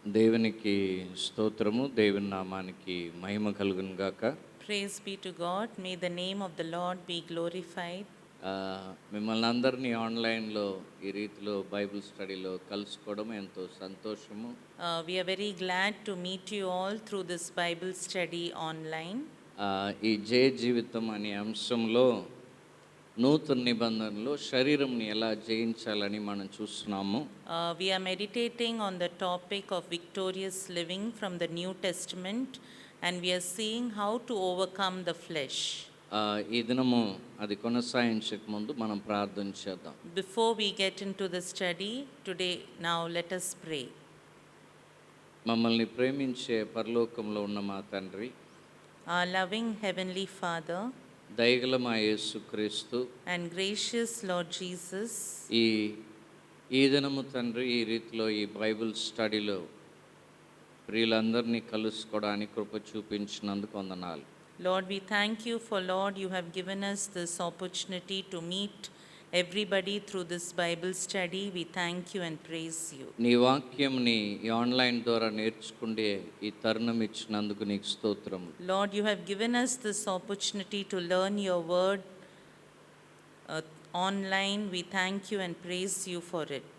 దేవునికి స్తోత్రము. దేవుని నామానికి మహిమ కలుగును గాక. Praise be to God. May the name of the Lord be glorified. మిమ్మల్ని అందరినీ ఆన్లైన్లో ఈ రీతిలో బైబిల్ స్టడీలో కలుసుకోవడం ఎంతో సంతోషము. We are very glad to meet you all through this Bible study online. ఈ జయ జీవితం అనే అంశంలో నూతన నిబంధనలో శరీరంని ఎలా జయించాలని మనం చూస్తున్నాము. We are meditating on the topic of victorious living from the New Testament, and we are seeing how to overcome the flesh. ఈ దినము అది కొనసాగించక ముందు మనం ప్రార్థన చేద్దాం. Before we get into the study today, now let us pray. మమ్మల్ని ప్రేమించే పరలోకంలో ఉన్న మా తండ్రి, Our loving Heavenly Father దయగల మా యేసుక్రీస్తు, and gracious Lord Jesus, ఈ దినము తండ్రి ఈ రీతిలో ఈ బైబిల్ స్టడీలో ప్రియులందరినీ కలుసుకోవడానికి కృప చూపించినందుకు వందనాలు. Lord, we thank you for, Lord, you have given us this opportunity to meet everybody through this Bible study. We thank you and praise you. నీ వాక్యంని ఈ ఆన్లైన్ ద్వారా నేర్చుకుంటే ఈ తరుణం ఇచ్చినందుకు నీకు స్తోత్రం. Lord, you have given us this opportunity to learn your word online. We thank you and praise you for it.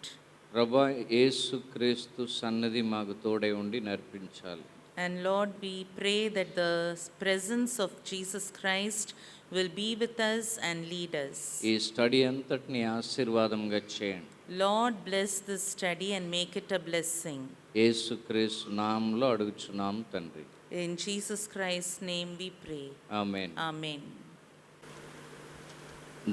ప్రభువా యేసుక్రీస్తు సన్నిధి మాకు తోడై ఉండి నడిపించాలి. And Lord, we pray that the presence of Jesus Christ will be with us and lead us. ఈ study అంతటిని ఆశీర్వాదంగా చేయండి. Lord, bless this study and make it a blessing. యేసుక్రీస్తు నామములో అడుగుచున్నాం తండ్రి. In Jesus Christ's name we pray. Amen. Amen.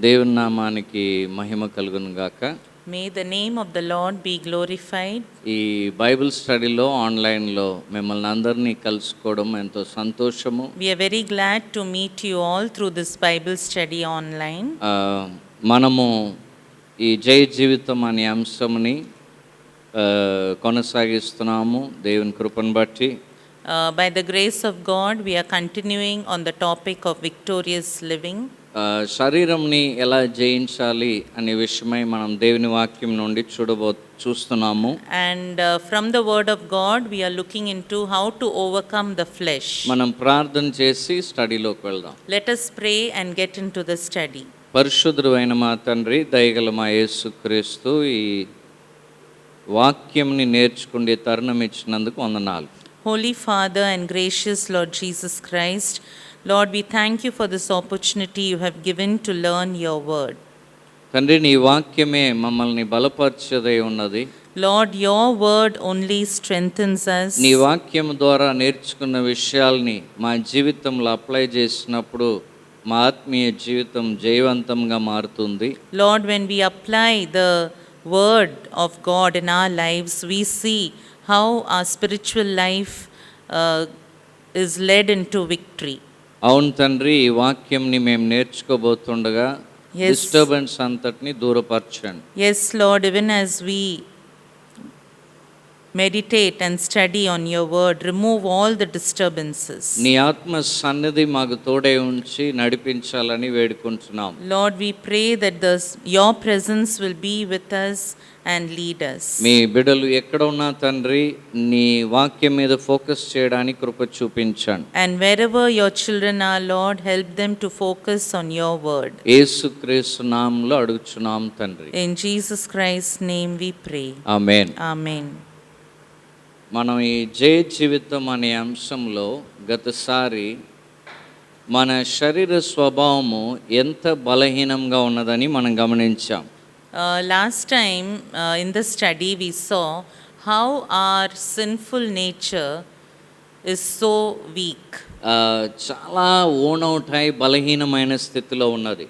దేవుని నామానికి మహిమ కలుగును గాక. May the name of the Lord be glorified. ఈ బైబిల్ స్టడీలో ఆన్లైన్లో మిమ్మల్ని అందరినీ కలుసుకోవడం ఎంతో సంతోషము. We are very glad to meet you all through this Bible study online. మనము ఈ జయ జీవితం అనే అంశంని కొనసాగిస్తున్నాము దేవుని కృపను బట్టి. By the grace of God, we are continuing on the topic of victorious living. శరీరంని ఎలా జయించాలి అనే విషయమై మనం దేవుని వాక్యం నుండి చూస్తున్నాము. And from the word of God, we are looking into how to overcome the flesh. మనం ప్రార్థన చేసి స్టడీలోకి వెళ్దాం. Let us pray and get into the study. పరిశుద్ధుడు అయిన మా తండ్రి, దయగల మా యేసుక్రీస్తు, ఈ వాక్యంని నేర్చుకునే తరుణం ఇచ్చినందుకు వందనాలు. Holy Father and gracious Lord Jesus Christ, Lord, we thank you for this opportunity you have given to learn your word. తండ్రి, నీ వాక్యమే మమ్మల్ని బలపరిచేదై ఉన్నది. Lord, your word only strengthens us. నీ వాక్యం ద్వారా నేర్చుకున్న విషయాల్ని మా జీవితంలో అప్లై చేసినప్పుడు మా ఆత్మీయ జీవితం జయవంతంగా మారుతుంది. Lord, when we apply the word of God in our lives, we see how our spiritual life is led into victory. అవును తండ్రి, ఈ వాక్యంని మేము నేర్చుకోబోతుండగా డిస్టర్బెన్స్ అంతటిని దూరపరచండి. Yes, Lord, even as we meditate and study on your word, remove all the disturbances. నీ ఆత్మ సన్నిధి మాకు తోడై ఉంచి నడిపించాలని వేడుకుంటున్నాం. Lord, we pray that your presence will be with us and lead us. మీ బిడ్డలు ఎక్కడ ఉన్నా తండ్రి, నీ వాక్యం మీద ఫోకస్ చేయడానికి కృప చూపించండి. And wherever your children are, Lord, help them to focus on your word. యేసుక్రీస్తు నామములో అడుగుచున్నాం తండ్రి. In Jesus Christ's name we pray. Amen. Amen. మనం ఈ జయ జీవితం అనే అంశంలో గతసారి మన శరీర స్వభావము ఎంత బలహీనంగా ఉన్నదని మనం గమనించాం. Last time in the study we saw how our sinful nature is so weak. చాలా ఓన్ అవుట్ అయి బలహీనమైన స్థితిలో ఉన్నది.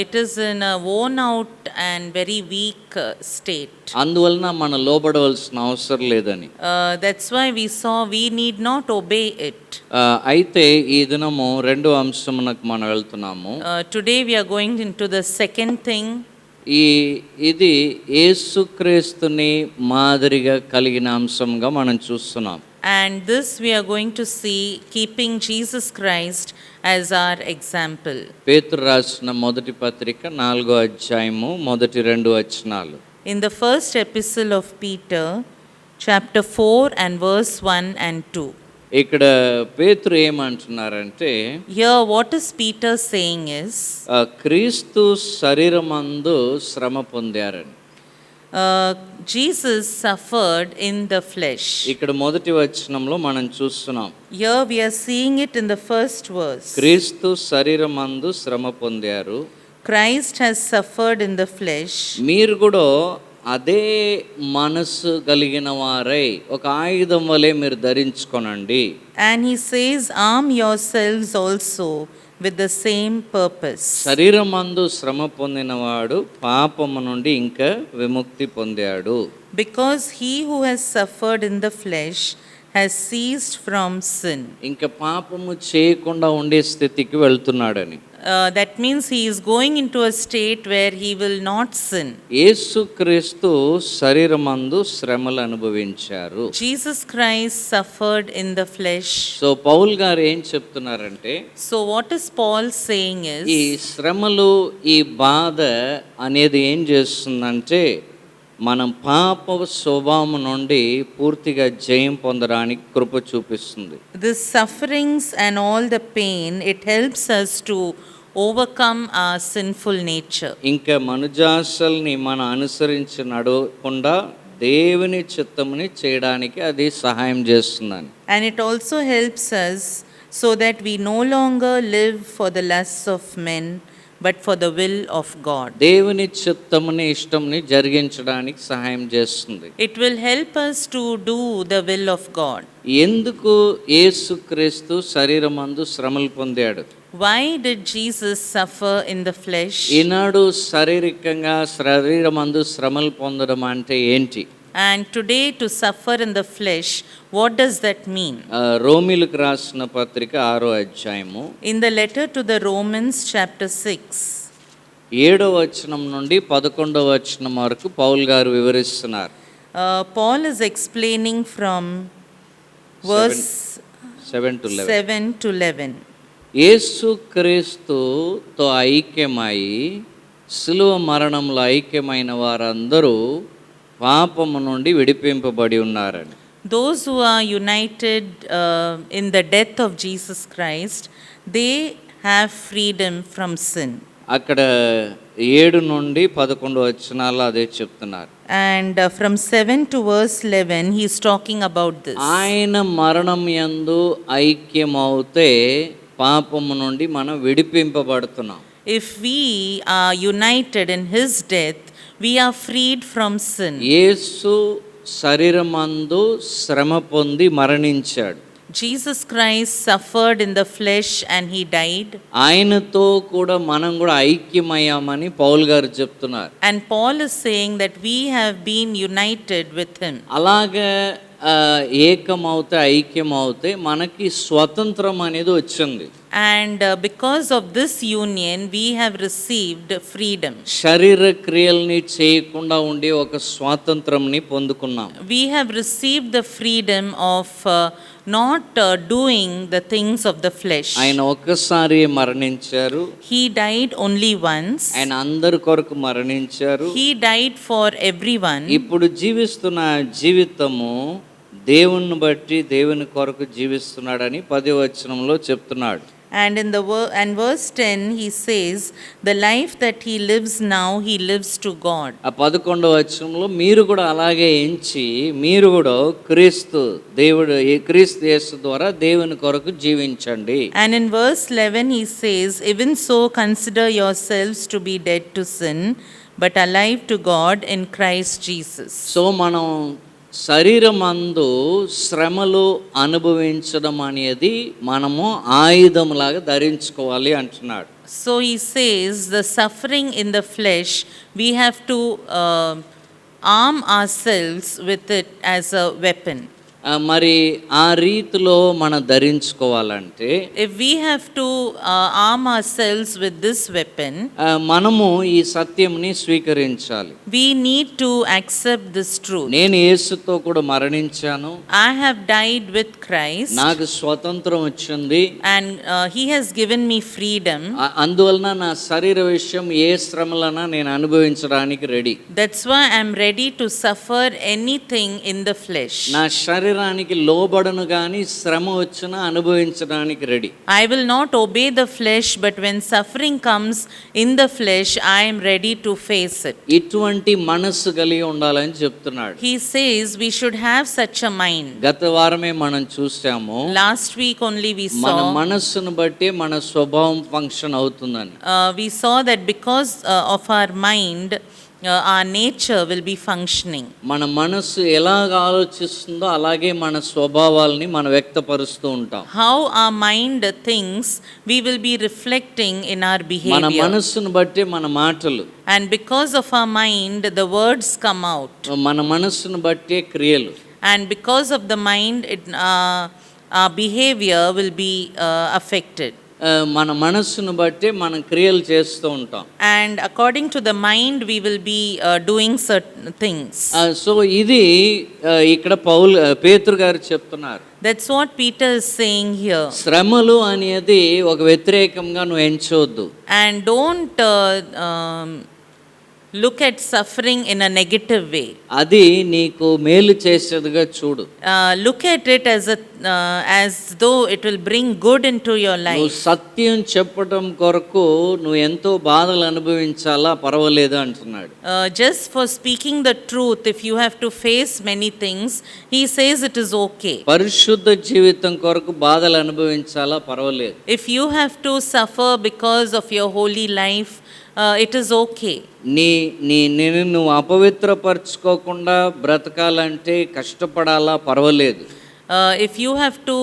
It is in a worn out and very weak state. అందువలన మనం లోబడవలసిన అవసరం లేదని. That's why we saw we need not obey it. అయితే ఈ దినము రెండో అంశమునకు మనం వెళ్తున్నాము. Today we are going into the second thing. ఇది యేసుక్రీస్తుని మాదిరిగా కలిగిన అంశంగా మనం చూస్తున్నాం. And this we are going to see keeping Jesus Christ as our example. పేతురు రాసిన మొదటి పత్రిక 4వ అధ్యాయము మొదటి 2 వచనాలు. In the first epistle of Peter, chapter 4 and verse 1 and 2. ఇక్కడ పేతురు ఏమంటున్నారంటే Here, what is Peter saying is, క్రీస్తు శరీరమందు శ్రమ పొందారని. Jesus suffered in the flesh. ఇక్కడ మొదటి వచనంలో మనం చూస్తున్నాం, Here we are seeing it in the first verse. క్రీస్తు శరీరమందు శ్రమ పొందారు, Christ has suffered in the flesh. మీరు కూడా అదే మనసు కలిగిన వారై ఒక ఆయుధం వలె మీరు ధరించుకొనండి. And he says, arm yourselves also with the same purpose. శరీరమందు శ్రమ పొందినవాడు పాపము నుండి ఇంకా విముక్తి పొందాడు. Because he who has suffered in the flesh has ceased from sin. ఇంకా పాపము చేయకుండా ఉండే స్థితికి వెళ్తున్నాడని. That means he is going into a state where he will not sin. యేసుక్రీస్తు శరీరమందు శ్రమలు అనుభవించారు. Jesus Christ suffered in the flesh. So Paul గారు ఏం చెప్తున్నారంటే, So what is Paul saying ఈ is, శ్రమలు, ఈ బాధ అనేది ఏం చేస్తుందంటే మనం పాప స్వభావం నుండి పూర్తిగా జయం పొందడానికి కృప చూపిస్తుంది. the sufferings and all the pain, it helps us to overcome our sinful nature. ఇంకా మనుజాసల్ని మనం అనుసరించి నడవకుండా దేవుని చిత్తముని చేయడానికి అది సహాయం చేస్తుందని. And it also helps us so that we no longer live for the lusts of men, but for the will of God. దేవుని చిత్తముని ఇష్టముని జరిగించడానికి సహాయం చేస్తుంది. It will help us to do the will of God. ఎందుకు యేసుక్రీస్తు శరీరమందు శ్రమలు పొందాడు? Why did Jesus suffer in the flesh? ఈనాడు శారీరకంగా శరీరమందు శ్రమలు పొందడం అంటే ఏంటి? And today, to suffer in the flesh, what does that mean? రోమీలకు రాసిన పత్రిక 6వ అధ్యాయము In the letter to the Romans, chapter 6, 7వ వచనం నుండి 11వ వచనం వరకు పౌల్ గారు వివరిస్తున్నారు. Paul is explaining from verse 7 to 11. 7 to 11. యేసుక్రీస్తుతో ఐక్యమై శిలువ మరణంలో ఐక్యమైన వారందరూ పాపము నుండి విడిపింపబడి ఉన్నారని. Those who are united in the death of Jesus Christ, they have freedom from sin. అక్కడ 7 నుండి 11 వచనాలు అదే చెప్తున్నారు. And from 7 to verse 11, he is talking about this. ఆయన మరణం యందు ఐక్యమవుతే పాపము నుండి మనం విడిపింపబడుతున్నాం. If we are united in his death, we are freed from sin. యేసు శరీరమందు శ్రమ పొంది మరణించాడు. Jesus Christ suffered in the flesh and he died. ఆయనతో కూడా మనం కూడా ఐక్యమయ్యామని పౌల్ గారు చెప్తున్నారు. And Paul is saying that we have been united with him. అలాగే ఏకమవుతే ఐక్యమవుతే మనకి స్వతంత్రం అనేది వచ్చింది. And because of this union, we have received freedom. శరీర క్రియల్ని చేయకుండా ఉండే ఒక స్వాతంత్రంని పొందుకున్నాం. We have received the freedom of not doing the things of the flesh. ఆయన ఒక్కసారి మరణించారు. He died only once. ఆయన అందరి కొరకు మరణించారు. He died for everyone. ఇప్పుడు జీవిస్తున్న జీవితము దేవుని బట్టి దేవుని కొరకు జీవిస్తున్నాడని 10వ వచనంలో చెప్తున్నాడు. And in the verse 10, he says, the life that he lives now, he lives to God. ఆ 11వ వచనంలో మీరు కూడా అలాగే ఎంచి మీరు కూడా క్రీస్తు యేసు ద్వారా దేవుని కొరకు జీవించండి. And in verse 11, he says, even so consider yourselves to be dead to sin, but alive to God in Christ Jesus. So మనం శరీరమందు శ్రమలు అనుభవించడం అనేది మనము ఆయుధంలాగా ధరించుకోవాలి అంటున్నాడు. So he says the suffering in the flesh, we have to arm ourselves with it as a weapon. మరి ఆ రీతిలో మనం ధరించుకోవాలంటే If we have to arm ourselves with this weapon, మనము ఈ సత్యంని స్వీకరించాలి. we need to accept this truth. నేను యేసుతో కూడా మరణించాను, I have died with Christ, నాకు స్వతంత్రం వచ్చింది, and He has given me freedom. అందువలన నా శరీర విషయం ఏ శ్రమలన్నా నేను అనుభవించడానికి ready. That's why I'm ready to suffer anything in the flesh. నా శరీరానికి లోబడను గాని శ్రమ వచ్చినా అనుభవించడానికి ready. I will not obey the flesh, but when suffering comes in the flesh, I am ready to face it. ఇటువంటి మనస్సు కలిగి ఉండాలని చెప్తున్నాడు. He says we should have such a mind. గత వారమే మనం చూసాము, Last week only we మన saw, మనస్సును బట్టి మన స్వభావం ఫంక్షన్ అవుతుందని. we saw that because of our mind, our nature will be functioning. మన మనస్సు ఎలాగ ఆలోచిస్తుందో అలాగే మన స్వభావాల్ని మనం వ్యక్తపరుస్తూ ఉంటాం. How our mind thinks, we will be reflecting in our మన behavior. మనస్సును బట్టి మన మాటలు, And because of our mind, the words come out. మన మనస్సును బట్టే క్రియలు. And because of the mind, our behavior will be affected. మన మనస్సును బట్టి మనం క్రియలు చేస్తూ ఉంటాం. And according to the mind, we will be doing certain things. So ఇది ఇక్కడ పేతురు గారు చెప్తున్నారు. That's what Peter is saying here. శ్రమలు అనేది ఒక వ్యతిరేకంగా నువ్వు ఎంచవద్దు. And don't look at suffering in a negative way. అది నీకు మేలు చేసేదిగా చూడు. Look at it as though it will bring good into your నువ్వు life. సత్యం చెప్పడం కొరకు నువ్వు ఎంతో బాధలు అనుభవించాలా పర్వాలేదు అంటున్నాడు. Just for speaking the truth, if you have to face many things, he says it is okay. పరిశుద్ధ జీవితం కొరకు బాధలు అనుభవించాలా పర్వాలేదు. If you have to suffer because of your holy life, it is okay. నేను నువ్వు అపవిత్రపరచుకోకుండా బ్రతకాలంటే కష్టపడాలా పర్వాలేదు. If you have to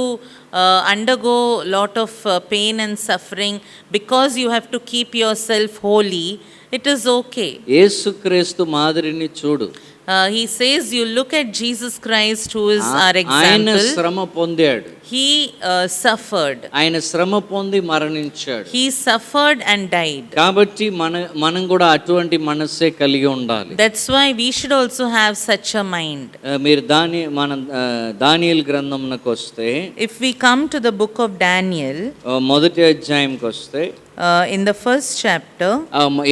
undergo lot of pain and suffering because you have to keep yourself holy, it is okay. యేసుక్రీస్తు మాదిరిని చూడు. He says you look at Jesus Christ, who is our ఆయన example. శ్రమ పొందాడు, He suffered. ఆయన శ్రమ పొంది మరణించాడు. He suffered and died. కాబట్టి మనం కూడా అటువంటి మనస్సే కలిగి ఉండాలి. That's why we should also have such a mind. మీరు దానియేలు గ్రంథంకి వస్తే, If we come to the book of Daniel, మొదటి అధ్యాయంకి వస్తే in the first chapter,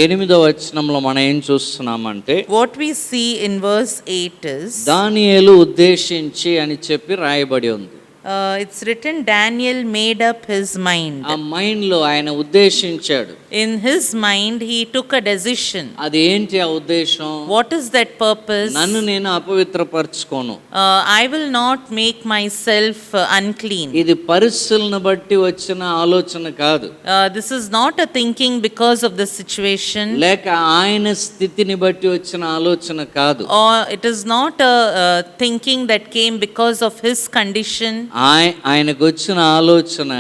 8వ వచనంలో మనం ఏం చూస్తున్నామంటే, what we see in verse 8 is, దానియేలు ఉద్దేశించి అని చెప్పి రాయబడి ఉంది. it's written, Daniel made up his mind. ఆ మైండ్ లో ఆయన ఉద్దేశించాడు. In his mind, he took a decision. అది ఏంటి ఆ ఉద్దేశం? What is that purpose? నన్ను నేను అపవిత్రపరచుకోను. I will not make myself unclean. ఇది పరిస్థితులను బట్టి వచ్చిన ఆలోచన కాదు. This is not a thinking because of the situation, లేక ఆయన స్థితిని బట్టి వచ్చిన ఆలోచన కాదు. or it is not a thinking that came because of his condition. ఆయనకు వచ్చిన ఆలోచన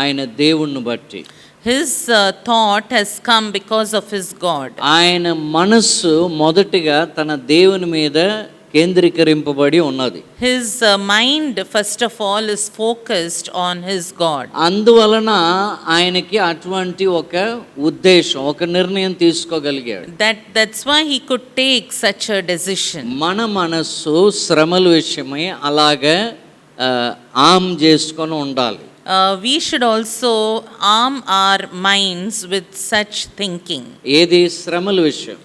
ఆయన దేవుణ్ణి బట్టి. His thought has come because of his God. ఆయన మనస్సు మొదటిగా తన దేవుని మీద కేంద్రీకరింపబడి ఉన్నది. His mind, first of all, is focused on his God. అందువలన ఆయనకి అటువంటి ఒక ఉద్దేశం, ఒక నిర్ణయం తీసుకోగలిగాడు. That's why he could take such a decision. మన మనస్సు శ్రమల విషయమై అలాగే చేసుకొని ఉండాలి. We should also arm our minds with such thinking. ఏది శ్రమల విషయం?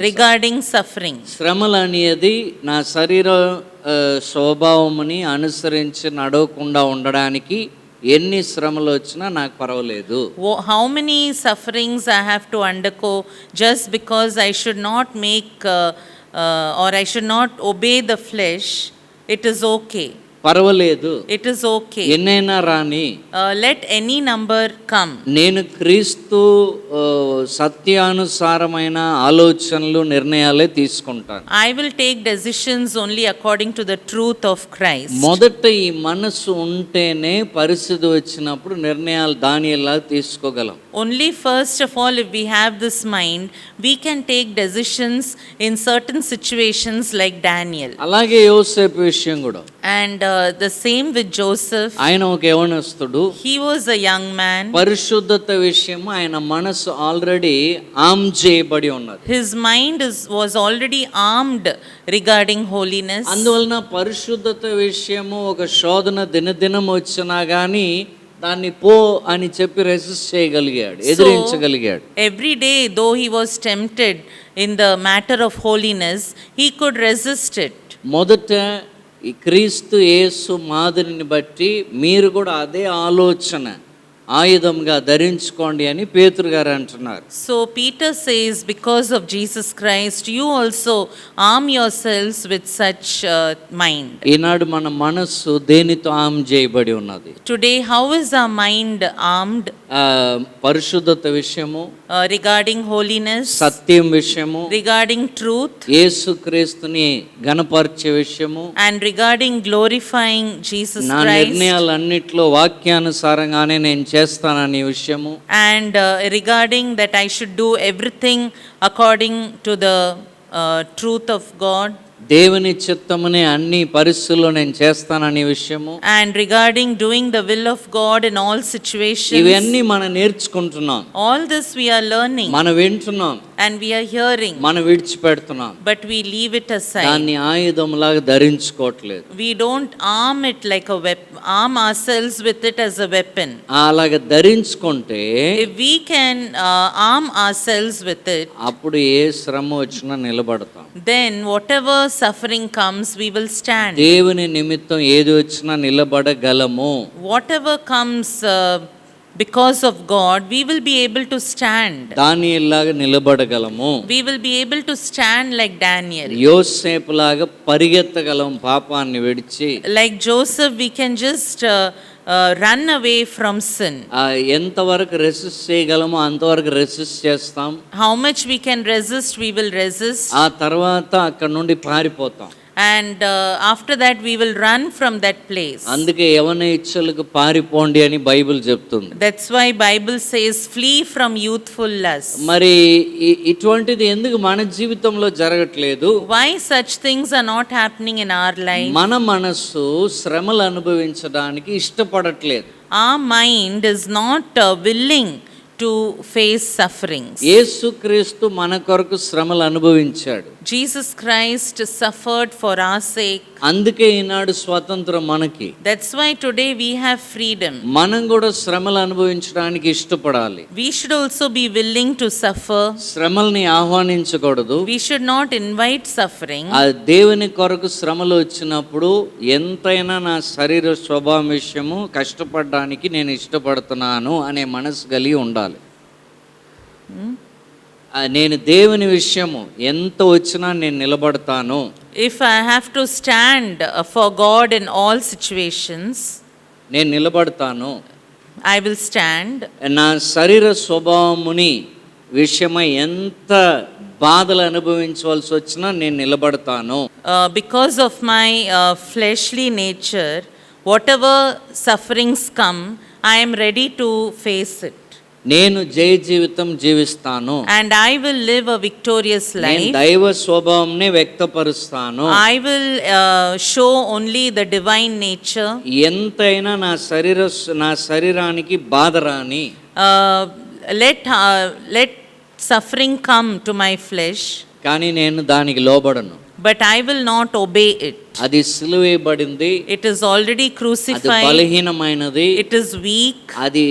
Regarding suffering. శ్రమలు అనేది నా శరీర స్వభావముని అనుసరించి నడవకుండా ఉండడానికి ఎన్ని శ్రమలు వచ్చినా నాకు పర్వాలేదు. How many sufferings I have to undergo just because I should not make or I should not obey the flesh, it is okay. పర్వాలేదు, it is okay. ఎన్నైనా రాని, let any number come. నేను క్రీస్తు సత్యానుసారమైన ఆలోచనలు నిర్ణయాలే తీసుకుంటాను. I will take decisions only according to the truth of Christ. మొదట ఈ మనస్సు ఉంటేనే పరిస్థితి వచ్చినప్పుడు నిర్ణయాలు దానియేలులా తీసుకోగలం. Only first of all, if we have this mind, we can take decisions in certain situations like Daniel. అలాగే యోసేపు విషయం కూడా, And the same with Joseph. ఆయన ఒక యవనస్తుడు. He was a young man. పరిశుద్ధత విషయం ఆయన మనసు ఆల్రెడీ ఆమ్ చేయబడి ఉన్నది. His mind was already armed regarding holiness. అందువలన పరిశుద్ధత విషయము ఒక శోధన దినదినం వచ్చినా కానీ దాన్ని పో అని చెప్పి రెసిస్ట్ చేయగలిగాడు, ఎదిరించగలిగాడు. Every day, though he was tempted in the matter of holiness, he could resist it. మొదట ఈ క్రీస్తు యేసు మాదిరిని బట్టి మీరు కూడా అదే ఆలోచన ఆయుధంగా ధరించుకోండి అని పేతురు గారు అంటున్నారు. So Peter says, because of Jesus Christ, you also arm yourselves with such mind. ఈనాడు మన మనస్సు దేనితో ఆమ్ చేయబడి ఉన్నది? Today, how is our mind armed? పరిశుద్ధత విషయము, regarding holiness, సత్యం విషయము, regarding truth, యేసుక్రీస్తుని ఘనపరిచే విషయము, and regarding glorifying Jesus నా Christ, నిర్ణయాలన్నిట్లో వాక్యానుసారంగానే నేను చేస్తాననే విషయము, and regarding that I should do everything according to the truth of God, దేవుని చిత్తమునే అన్ని పరిస్థితుల్లో నేను చేస్తాననే విషయము, and regarding doing the will of God in all situations. ఇవన్నీ మనం నేర్చుకుంటున్నాం, All this we are learning మనం వింటున్నాం, and we are hearing, మనం విడిచిపెడుతున్నాం, but we leave it aside. దాన్ని ఆయుధంలాగా ధరించుకోవట్లేదు. We don't arm it like a weapon, arm ourselves with it as a weapon. అలాగ ధరించుకుంటే If we can arm ourselves with it, అప్పుడు ఏ శ్రమ వచ్చినా నిలబడతాం. then whatever suffering comes, we will stand. దేవుని నిమిత్తం ఏది వచ్చినా నిలబడగలము. Whatever comes because of God, we will be able to stand. దానియేలులాగా నిలబడగలము. We will be able to stand like Daniel. యోసేపులాగా పరిగెత్తగలం పాపాన్ని విడిచి. Like Joseph, we can just run away from sin. ఎంతవరకు resist చేయగలమో అంతవరకు resist చేస్తాం. How much we can resist, we will resist. ఆ తర్వాత అక్కడ నుండి పారిపోతాం. And after that we will run from that place. అందుకే యవన ఇచ్చలకు పారిపోండి అని బైబిల్ చెప్తుంది. That's why Bible says flee from youthful lust. మరి ఇటువంటిది ఎందుకు మన జీవితంలో జరగట్లేదు? Why such things are not happening in our life? మన మనస్సు శ్రమలు అనుభవించడానికి ఇష్టపడట్లేదు. Our mind is not willing to face sufferings. యేసుక్రీస్తు మన కొరకు శ్రమలు అనుభవించాడు. Jesus Christ suffered for our sake. అందుకే ఈనాడు స్వాతంత్రం మనకి. That's why today we have freedom. మనం కూడా శ్రమలు అనుభవించడానికి ఇష్టపడాలి. We should also be willing to suffer. శ్రమల్ని ఆహ్వానించకూడదు. We should not invite suffering. ఆ దేవుని కొరకు శ్రమలు వచ్చినప్పుడు ఎంతైనా నా శరీర స్వభావం విషయము కష్టపడడానికి నేను ఇష్టపడుతున్నాను అనే మనసు కలిగి ఉండాలి. నేను దేవుని విషయము ఎంత వచ్చినా నేను నిలబడతాను. If I have to stand for God in all situations, నేను నిలబడతాను. I will stand. నా శరీర స్వభావముని విషయమై ఎంత బాధలు అనుభవించవలసి వచ్చినా నేను నిలబడతాను. Because of my fleshly nature, whatever sufferings come, I am ready to face it. నేను జయ జీవితం జీవిస్తాను. And I will live a victorious life. నేను దైవ స్వభావంనే వ్యక్తపరుస్తాను. I will show only the divine nature. ఎంతైనా నా శరీరానికి బాధ రాని. Let suffering come to my flesh. కానీ నేను దానికి లోబడను. But I will not obey it. అది సిలువేయబడింది. It is already అది crucified. బలహీనమైనది. It is weak. అది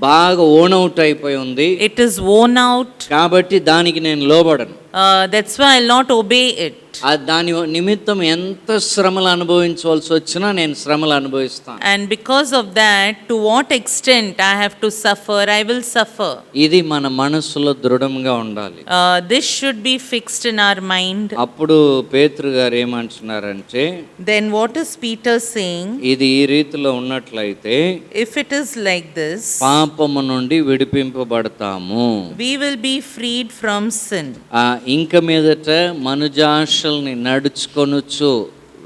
బాగా ఓన్ అవుట్ అయిపోయి ఉంది. It is worn out. కాబట్టి దానికి నేను లోబడను. That's why I'll not obey it. దాని నిమిత్తం ఎంత శ్రమలు అనుభవించవలసి వచ్చినా నేను శ్రమలు అనుభవిస్తాను. And because of that, to what extent I have to suffer, I will suffer. ఇది మన మనసులో దృఢంగా ఉండాలి. This should be fixed in our mind. అప్పుడు పేతురు గారు ఏమంటున్నారంటే, Then what is Peter saying? ఇది ఈ రీతిలో ఉన్నట్లయితే If it is like this, పాపము నుండి విడిపింపబడతాము. we will be freed from sin. ఇంక మీదట మనుజాశల్ని నడుచుకొనుచు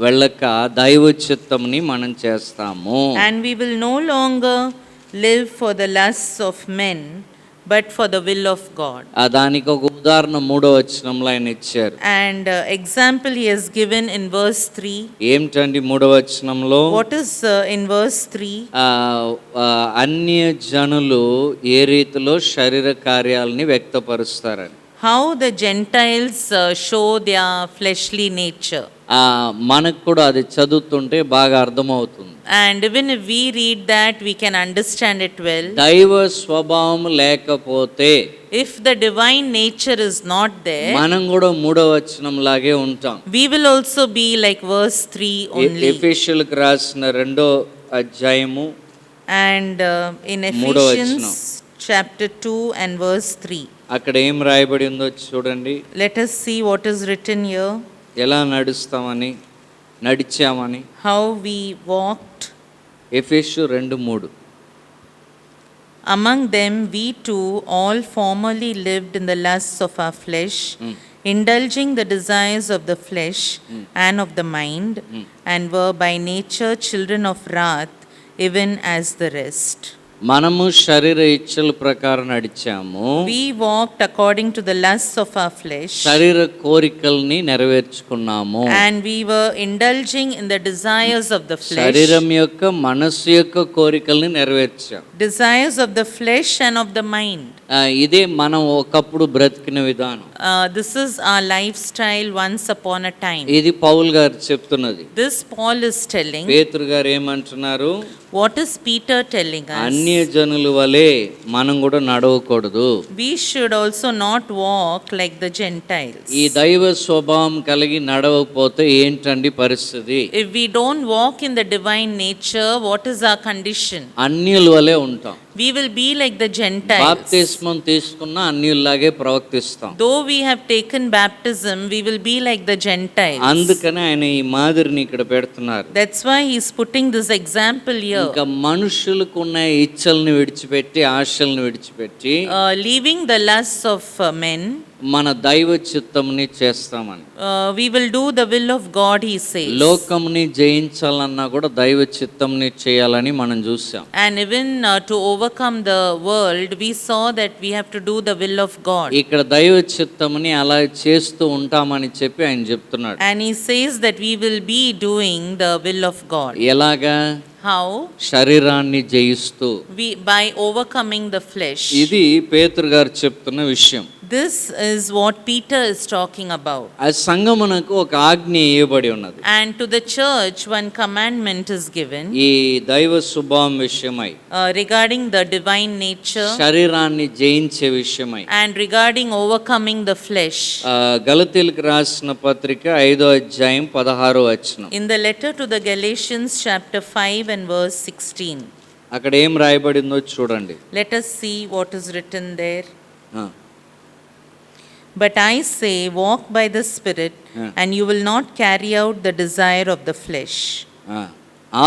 వెళ్ళక దైవ చిత్తంని మనం చేస్తాము. And we will no longer live for the lusts of men, but for the will of God. దానికి ఒక ఉదాహరణ 3వ వచనంలో ఆయన ఇచ్చారు. And example he has given in verse 3. ఏమిటండి 3వ వచనంలో? What is in verse 3? అన్య జనులు ఏ రీతిలో శరీర కార్యాలని వ్యక్తపరుస్తారని. How the Gentiles show their fleshly nature. మనకు కూడా అది చదువుతుంటే బాగా అర్థమవుతుంది. And even if we read that, we can understand it well. దైవ స్వభావం లేకపోతే, if the divine nature is not there, మనం కూడా 3వ వచనం లాగే ఉంటాం. we will also be like verse 3 only. ఎఫెసీయులకు రాసిన 2వ అధ్యాయము and in Ephesians chapter 2 and verse 3. అక్కడ ఏం రాయబడి ఉందో చూడండి. Let us see what is written here. ఎలా నడిచామని, how we walked. Ephesus 2:3. Among them we too all formerly lived in the lusts of our flesh, indulging the desires of the flesh and of the mind, and were by nature children of wrath, even as the rest. మనము శరీర ఇచ్చల ప్రకారం నడిచాము. We walked according to the lusts of our flesh. శరీర కోరికల్ని నెరవేర్చుకున్నాము. And we were indulging in the desires of the flesh. శరీరం యొక్క మనస్సు యొక్క కోరికల్ని నెరవేర్చాం. Desires of the flesh and of the mind. ఇదే మనం ఒకప్పుడు బ్రతికిన విధానం. This is our lifestyle once upon a time. ఇది పౌలు గారు చెప్తున్నది. This Paul is telling. పేతురు గారు ఏమంటున్నారు? What is Peter telling us? అన్య జనుల వలె మనం కూడా నడవకూడదు. We should also not walk like the Gentiles. ఈ దైవ స్వభావం కలిగి నడవకపోతే ఏంటండి పరిస్థితి? If we don't walk in the divine nature, what is our condition? అన్యుల వలె ఉంటాం. We will be like the Gentiles. బాప్తిస్మం తీసుకున్న అన్యుల్లాగే ప్రవర్తిస్తాం. Though we have taken baptism, we will be like the Gentiles. అందుకనే ఆయన ఈ మాదిరిని ఇక్కడ పెడుతున్నారు. That's why he's putting this example here. ఇంకా మనుషులకు ఉన్న ఇచ్చల్ని విడిచిపెట్టి, ఆశల్ని విడిచిపెట్టి, leaving the lusts of men, మన దైవ చిత్తంని చేస్తామని. We will do the will of God, he says. లోకంని జయించాలన్నా కూడా దైవ చిత్తంని చేయాలని మనం చూసాం. And even to overcome the world, we saw that we have to do the will of God. ఇక్కడ దైవ చిత్తంని అలా చేస్తూ ఉంటామని చెప్పి ఆయన చెప్తున్నాడు. And he says that we will be doing the will of God. ఎలాగా? How? శరీరాన్ని జయిస్తూ, by overcoming the flesh. ఇది పేతురు గారు చెప్తున్న విషయం. This is what Peter is talking about. ఆ సంఘమునకు ఒక ఆజ్ఞ ఇవ్వబడి ఉన్నది. And to the church one commandment is given. ఈ దైవ స్వభావం విషయమై, regarding the divine nature, శరీరాన్ని జయించే విషయమై, and regarding overcoming the flesh. గలతీయులకు రాసిన పత్రిక 5వ అధ్యాయం 16వ వచనం. In the letter to the Galatians chapter 5 and verse 16. అక్కడ ఏం రాయబడిందో చూడండి. Let us see what is written there. But I say, walk by the Spirit, and you will not carry out the desire of the flesh.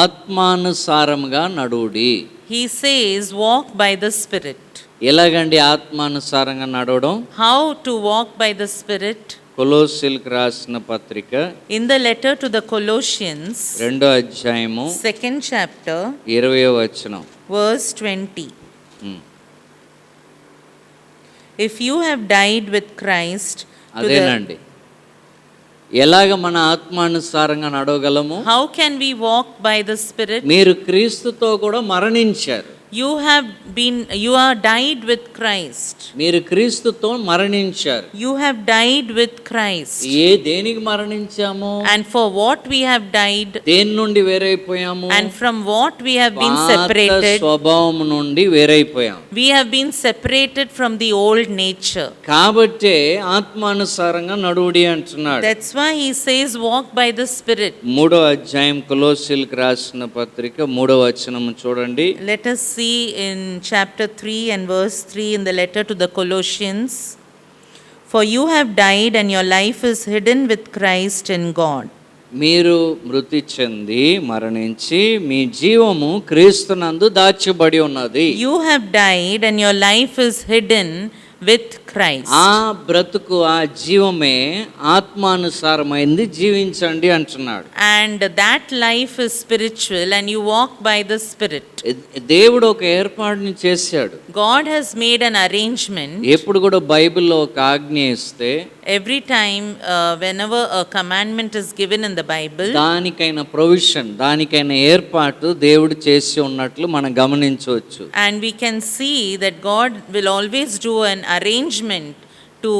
ఆత్మానుసారముగా నడువుడి. He says, walk by the Spirit. ఎలాగండి ఆత్మానుసారంగా నడవడం? How to walk by the Spirit? కొలోస్సీలకు రాసిన పత్రిక, In the letter to the Colossians, 2వ అధ్యాయము 2nd chapter, 20వ వచనం. verse 20. If you have died with Christ to అదేనండి. ఎలాగ మన ఆత్మానుసారంగా నడవగలము? How can we walk by the Spirit? మీరు క్రీస్తుతో కూడా మరణించారు. You are died with Christ. మీరు క్రీస్తుతో మరణించారు. You have died with Christ. దేనికి మరణించాము? And for what we have died? దేని నుండి వేరైపోయాము? And from what we have been separated? స్వభావం నుండి వేరైపోయాము. We have been separated from the old nature. కాబట్టే ఆత్మానుసారంగా నడువుడి అంటున్నాడు. That's why he says walk by the Spirit. 3వ అధ్యాయం కొలోస్సీలకు రాసిన పత్రిక 3వ వచనం చూడండి. Let us see in chapter 3 and verse 3 in the letter to the Colossians. For you have died and your life is hidden with Christ in God. మీరు మృతి చెంది మరణించి మీ జీవము క్రీస్తునందు దాచబడి ఉన్నది. You have died and your life is hidden with Christ. ఆ బ్రతుకు ఆ జీవమే ఆత్మానుసారమైంది జీవించండి అంటున్నాడు. And that life is spiritual and you walk by the Spirit. దేవుడు ఒక ఏర్పాటుని చేశాడు. God has made an arrangement. ఎప్పుడు కూడా బైబిల్లో ఒక ఆజ్ఞ ఇస్తే Every time, whenever a commandment is given in the Bible, దానికైన ప్రొవిజన్, దానికైన ఏర్పాటు దేవుడు చేసి ఉన్నట్లు మనం గమనించవచ్చు. and we can see that God will always do an arrangement to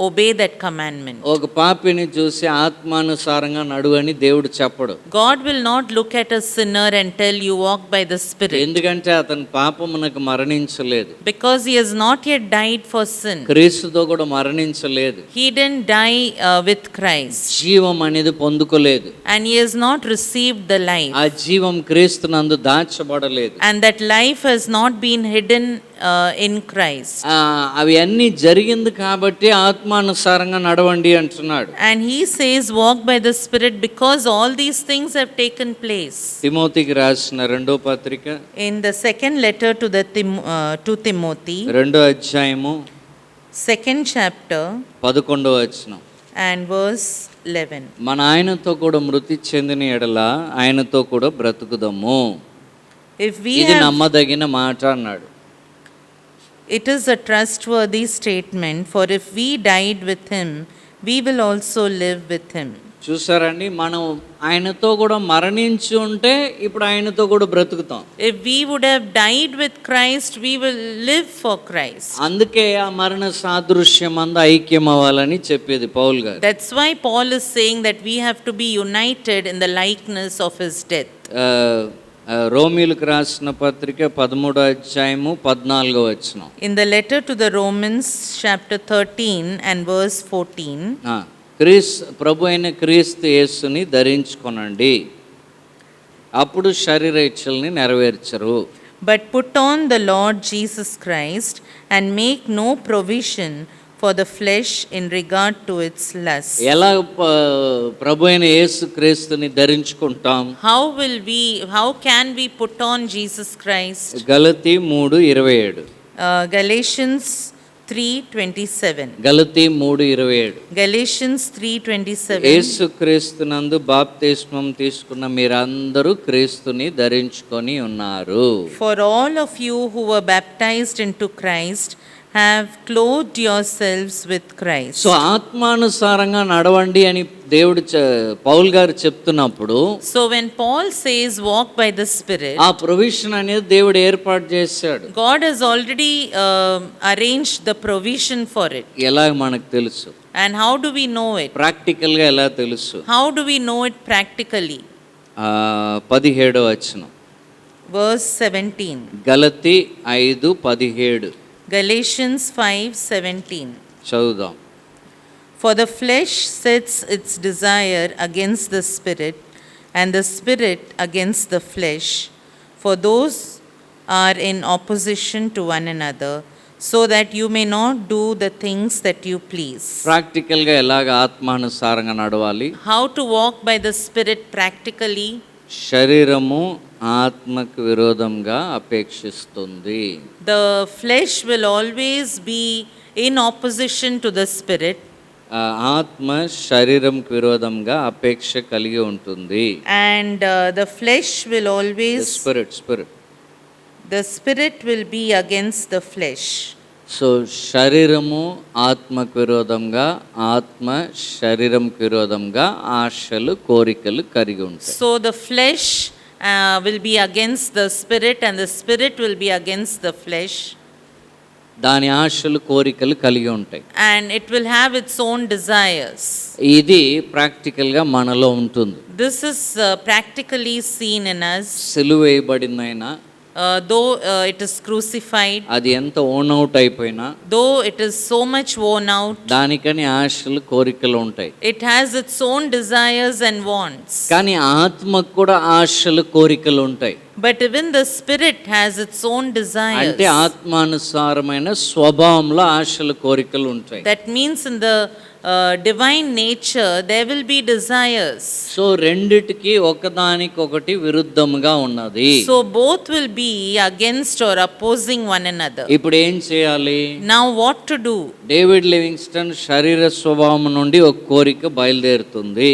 obey that commandment. ఒక పాపిని చూసి ఆత్మానుసారంగా నడువని దేవుడు చెప్పడు. God will not look at a sinner and tell you walk by the Spirit, ఎందుకంటే అతని పాపమునకు మరణించలేదు, because he has not yet died for sin. క్రీస్తుతో కూడా మరణించలేదు, He didn't die with Christ, జీవం అనేది పొందుకోలేదు, and he has not received the life, ఆ జీవం క్రీస్తునందు దాచబడలేదు. and that life has not been hidden in Christ. అవి అన్నీ జరిగింది కాబట్టి ఆత్మానుసారంగా నడవండి అంటున్నాడు. And he says walk by the Spirit because all these things have taken place. తిమోతికి రాసిన రెండో పత్రిక In the second letter to Timothy, రెండో అధ్యాయము 2nd chapter 11వ వచనం. and verse 11. మన ఆయనతో కూడా మృతి చెందిన ఎడల ఆయనతో కూడా బ్రతుకుదము. If we ఇది have, నమ్మదగిన మాట అన్నాడు. it is a trustworthy statement, for if we died with him, we will also live with him. చూసారండి, మనం ఆయనతో కూడా మరణించి ఉంటే ఇప్పుడు ఆయనతో కూడా బ్రతుకుతాం. If we would have died with Christ, we will live for Christ. అందుకే ఆ మరణ సాదృశ్యం అందు ఐక్యం అవ్వాలని చెప్పేది పౌల్ గారు. That's why Paul is saying that we have to be united in the likeness of his death. రోమీలకు రాసిన పత్రిక 13వ అధ్యాయము 14వ వచనం. In the letter to the Romans, chapter 13 and verse 14, ప్రభు అయిన క్రీస్తు యేసుని ధరించుకొనండి, అప్పుడు శరీర ఇచ్చల్ని నెరవేర్చరు. but put on the Lord Jesus Christ and make no provision for the flesh in regard to its lust. ఎలా ప్రభు అయిన యేసు క్రీస్తుని ధరించుకుంటాం? How can we put on Jesus Christ? గలతీ 3:27. Galatians 3:27. గలతీ 3:27. Galatians 3:27. యేసు క్రీస్తునందు బాప్తిస్మం తీసుకున్న మీరందరూ క్రీస్తుని ధరించుకొని ఉన్నారు. For all of you who were baptized into Christ have clothed yourselves with Christ. So ఆత్మానుసారంగా నడవండి అని దేవుడు పౌల్ గారు చెప్తున్నప్పుడు, So when Paul says walk by the Spirit, ఆ ప్రొవిజన్ అనేది దేవుడు ఏర్పాటు చేశాడు. God has already arranged the provision for it. ఎలా మనకు తెలుసు? And how do we know it? Practical గా ఎలా తెలుసు? How do we know it practically? 17వ వచనం. Verse 17. గలతీ 5:17. Galatians 5:17. చదువుదాం. For the flesh sets its desire against the spirit, and the spirit against the flesh, for those are in opposition to one another, so that you may not do the things that you please. Practical గా ఎలాగ ఆత్మానుసారంగా నడవాలి? How to walk by the Spirit practically? శరీరము ఆత్మకు విరోధంగా అపేక్షిస్తుంది. The flesh will always be in opposition to the Spirit. ఆత్మ శరీరంకు విరోధంగా అపేక్ష కలిగి ఉంటుంది. And the flesh will always, the spirit will be against the flesh. So శరీరము ఆత్మకు విరోధంగా, ఆత్మ శరీరంకు విరోధంగా ఆశలు కోరికలు కలిగి ఉంటాయి. So the flesh will be against the spirit, and the spirit will be against the flesh. దాని ఆశలు కోరికలు కలిగి ఉంటాయి. And it will have its own desires. ఇది ప్రాక్టికల్ గా మనలో ఉంటుంది. This is practically seen in us. సిలువ వేయబడినైనా, though it is crucified, అది ఎంత ఓన్ అవుట్ అయిపోయినా, though it is so much worn out, దానికని ఆశలు కోరికలు ఉంటాయి. it has its own desires and wants. కానీ ఆత్మకు కూడా ఆశలు కోరికలు ఉంటాయి. But even the spirit has its own desires. అంటే ఆత్మానుసారమైన స్వభావంలో ఆశలు కోరికలు ఉంటాయి. That means in the divine nature, there will be desires. So రెండిటికి ఒకదానికొకటి విరుద్ధముగా ఉన్నది. So both will be against or opposing one another. ఇప్పుడు ఏం చేయాలి? Now what to do? David Livingstone శరీర స్వభావం నుండి ఒక కోరిక బయలుదేరుతుంది.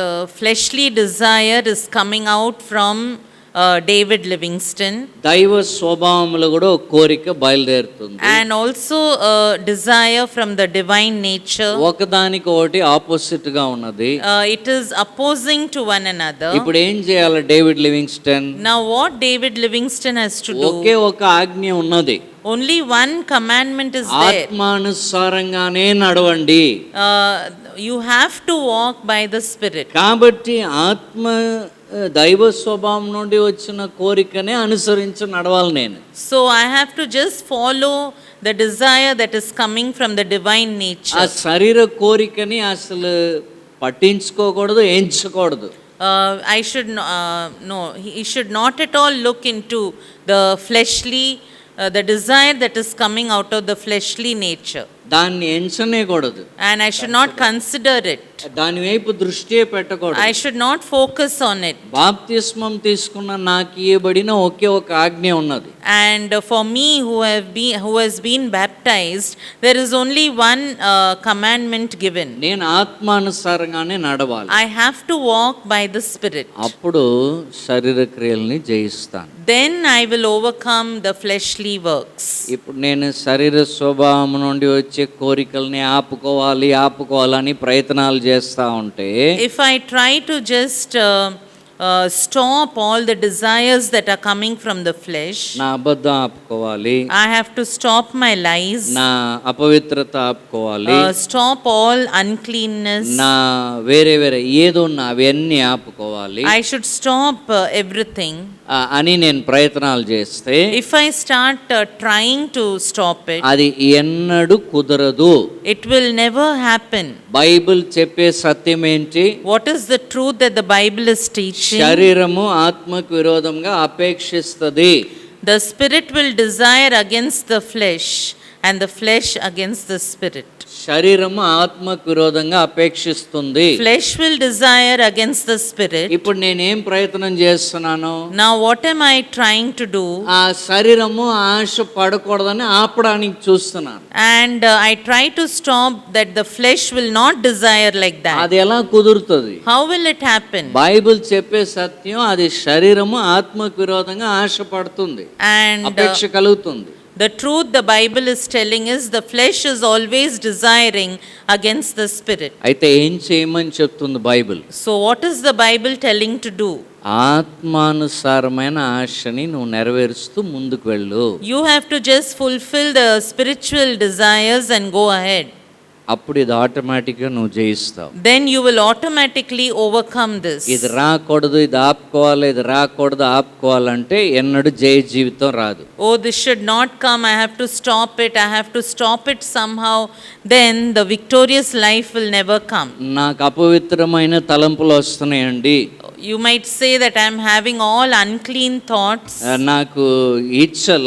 The fleshly desire is coming out from David Livingston. దైవ స్వభావములో కూడా ఒక కోరిక బయలుదేరుతుంది. And also a desire from the divine nature. ఒకదానికొకటి ఆపోజిట్ గా ఉన్నది. It is opposing to one another. ఇప్పుడు ఏం చేయాలి David Livingstone? Now what David Livingston has to do? ఒకే ఒక ఆజ్ఞ ఉన్నది. Only one commandment is there. ఆత్మానుసారంగానే నడవండి. You have to walk by the Spirit. కాబట్టి ఆత్మ దైవ స్వభావం నుండి వచ్చిన కోరికనే అనుసరించి నడవాలి నేను. So I have to just follow the desire that is coming from the divine nature. ఆ శరీర కోరికని అసలు పట్టించుకోకూడదు, ఎంచుకోకూడదు. I should no, he should not at all look into the fleshly, the desire that is coming out of the fleshly nature. దాన్ని ఎంచనేకూడదు. And I should not consider it. దాని వైపు దృష్టి పెట్టకూడదు. I should not focus on it. బాప్తిస్మం తీసుకున్న నాకు ఇవ్వబడిన ఒకే ఒక ఆజ్ఞ ఉన్నది. And for me who has been baptized, there is only one commandment given. నేను ఆత్మానుసారంగానే నడవాలి. I have to walk by the Spirit. అప్పుడు శరీర క్రియల్ని జయిస్తాను. Then I will overcome the fleshly works. ఇప్పుడు నేను శరీర స్వభావం నుండి వచ్చే కోరికల్ని ఆపుకోవాలని ప్రయత్నాలు చేస్తా ఉంటే, if I try to just stop all the desires that are coming from the flesh, నా అబద్ధం ఆపుకోవాలి, I have to stop my lies, నా అపవిత్రత ఆపుకోవాలి, stop all uncleanness, నా వేరే ఏదో ఉన్నా అవన్నీ ఆపుకోవాలి, I should stop everything. అని నేను ప్రయత్నాలు చేస్తే, if I start trying to stop it, అది ఎన్నడూ కుదరదు. it will never happen. Bible చెప్పే సత్యం ఏంటి? What is the truth that the Bible is teaching? శరీరము ఆత్మకు విరోధంగా అపేక్షిస్తది. The spirit will desire against the flesh and the flesh against the spirit. శరీరము ఆత్మకు విరోధంగా అపేక్షిస్తుంది. Flesh will desire against the spirit. ఇప్పుడు నేనేం ప్రయత్నం చేస్తున్నాను? Now what am I trying to do? ఆ శరీరము ఆశ పడకూడదని ఆపడానికి చూస్తున్నాను. And I try to stop that the flesh will not desire like that. అది ఎలా కుదురుతుంది? How will it happen? Bible చెప్పే సత్యం అది శరీరము ఆత్మకు విరోధంగా ఆశ పడుతుంది, And అపేక్ష కలుగుతుంది. the truth the Bible is telling is the flesh is always desiring against the spirit. అయితే ఏం చేయమని చెప్తుంది Bible? So what is the Bible telling to do? ఆత్మానుసారమైన ఆశని నువ్వు నెరవేరుస్తూ ముందుకు వెళ్ళు. You have to just fulfill the spiritual desires and go ahead. అప్పుడు ఇది ఆటోమేటిక్గా నువ్వు జయిస్తావు. Then you will automatically overcome this. ఇది రాకూడదు, ఇది ఆపుకోవాలి, ఇది రాకూడదు ఆపుకోవాలంటే ఎన్నడూ జయ జీవితం రాదు. Oh, this should not come, I have to stop it, I have to stop it somehow. Then the victorious life will never come. నాకు అపవిత్రమైన తలంపులు వస్తున్నాయండి. You might say that I am having all unclean thoughts. నాకు